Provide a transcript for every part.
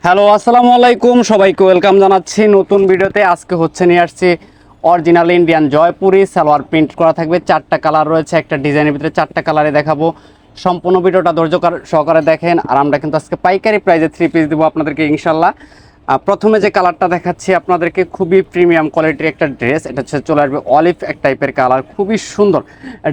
Hello, আসসালামু আলাইকুম। সবাইকে ওয়েলকাম জানাচ্ছি নতুন ভিডিওতে। আজকে নিয়ে আসছি original Indian Jaipuri salwar print করা থাকবে। 4টা কালার রয়েছে, একটা ডিজাইনের ভিতরে 4টা কালারে দেখাবো। সম্পূর্ণ ভিডিওটা ধৈর্য সহকারে দেখেন। আর আমরা কিন্তু আজকে পাইকারি প্রাইসে 3 পিস দেবো আপনাদেরকে ইনশাল্লাহ। প্রথমে যে কালারটা দেখাচ্ছি আপনাদেরকে, খুবই প্রিমিয়াম কোয়ালিটির একটা ড্রেস। এটা হচ্ছে চলে আসবে অলিভ এক টাইপের কালার, খুবই সুন্দর।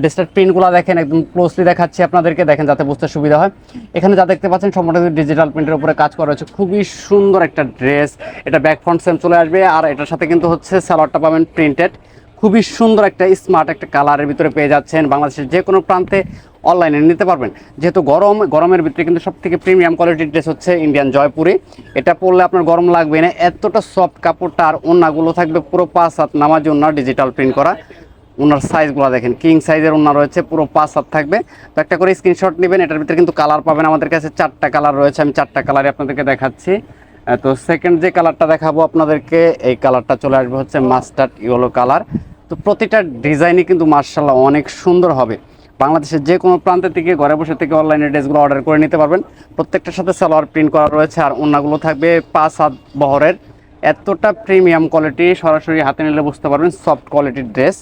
ড্রেসটার প্রিন্টগুলো দেখেন, একদম ক্লোজলি দেখাচ্ছি আপনাদেরকে, দেখেন যাতে বুঝতে সুবিধা হয়। এখানে যা দেখতে পাচ্ছেন সম্পূর্ণ ডিজিটাল প্রিন্টের উপরে কাজ করা হয়েছে, খুবই সুন্দর একটা ড্রেস। এটা ব্যাক ফ্রন্ট সেম চলে আসবে, আর এটার সাথে কিন্তু হচ্ছে সালোয়ারটা পাবেন প্রিন্টেড। খুবই সুন্দর একটা স্মার্ট একটা কালারের ভিতরে পেয়ে যাচ্ছেন। বাংলাদেশের যে কোনো প্রান্তে অনলাইনে নিতে পারবেন। যেহেতু গরমের ভিতরে কিন্তু সব থেকে প্রিমিয়াম কোয়ালিটির ড্রেস হচ্ছে ইন্ডিয়ান জয়পুরি। এটা পরলে আপনার গরম লাগবে না, এতটা সফট কাপড়টা। আর ওড়নাগুলো থাকবে পুরো 5 হাত নামাজি ওড়না, ডিজিটাল প্রিন্ট করা। ওনার সাইজগুলো দেখেন, কিং সাইজের ওড়না রয়েছে, পুরো 5 হাত থাকবে। তো একটা করে স্ক্রিনশট নেবেন। এটার ভিতরে কিন্তু কালার পাবেন আমাদের কাছে 4টা কালার রয়েছে, আমি 4টা কালারে আপনাদেরকে দেখাচ্ছি। তো সেকেন্ড যে কালারটা দেখাবো আপনাদেরকে, এই কালারটা চলে আসবে হচ্ছে মাস্টার্ড ইয়েলো কালার। তো প্রতিটা ডিজাইনই কিন্তু মার্শাল্লাহ অনেক সুন্দর হবে। বাংলাদেশের যে কোনো প্রান্ত থেকে ঘরে বসে থেকে অনলাইনে ড্রেসগুলো অর্ডার করে নিতে পারবেন। প্রত্যেকটার সাথে সালোয়ার প্রিন্ট করা রয়েছে, আর ওড়নাগুলো থাকবে 5 হাত বহরের। এতটা প্রিমিয়াম কোয়ালিটি, সরাসরি হাতে নিলে বুঝতে পারবেন সফট কোয়ালিটির ড্রেস।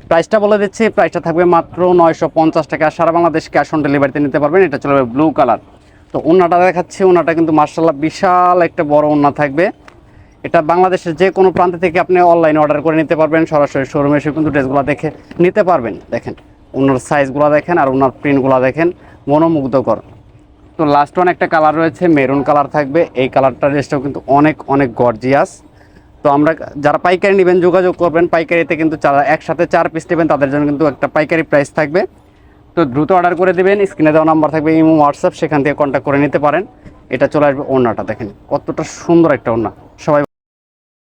প্রাইসটা বলে দিচ্ছি, প্রাইসটা থাকবে মাত্র 950 টাকা। সারা বাংলাদেশ ক্যাশ অন ডেলিভারিতে নিতে পারবেন। এটা চলবে ব্লু কালার। তো ওড়নাটা দেখাচ্ছি, ওড়নাটা কিন্তু মার্শাল্লাহ বিশাল একটা বড় ওড়না থাকবে। এটা বাংলাদেশের যে কোনো প্রান্ত থেকে আপনি অনলাইনে অর্ডার করে নিতে পারবেন, সরাসরি শোরুমে এসে কিন্তু ড্রেসগুলো দেখে নিতে পারবেন। দেখেন ওনার সাইজগুলো দেখেন, আর ওনার প্রিন্টগুলো দেখেন, মনোমুগ্ধকর। তো লাস্ট ওয়ান একটা কালার রয়েছে, মেরুন কালার থাকবে। এই কালারটা ড্রেসটাও কিন্তু অনেক অনেক গর্জিয়াস। তো আমরা যারা পাইকারি নেবেন যোগাযোগ করবেন। পাইকারিতে কিন্তু একসাথে 4 পিস নেবেন, তাদের জন্য কিন্তু একটা পাইকারি প্রাইস থাকবে। তো দ্রুত অর্ডার করে দেবেন। স্ক্রিনে দেওয়া নাম্বার থাকবে, ইমো, হোয়াটসঅ্যাপ, সেখান থেকে কন্ট্যাক্ট করে নিতে পারেন। এটা চলে আসবে ওড়নাটা, দেখেন কতটা সুন্দর একটা ওড়না। সবাই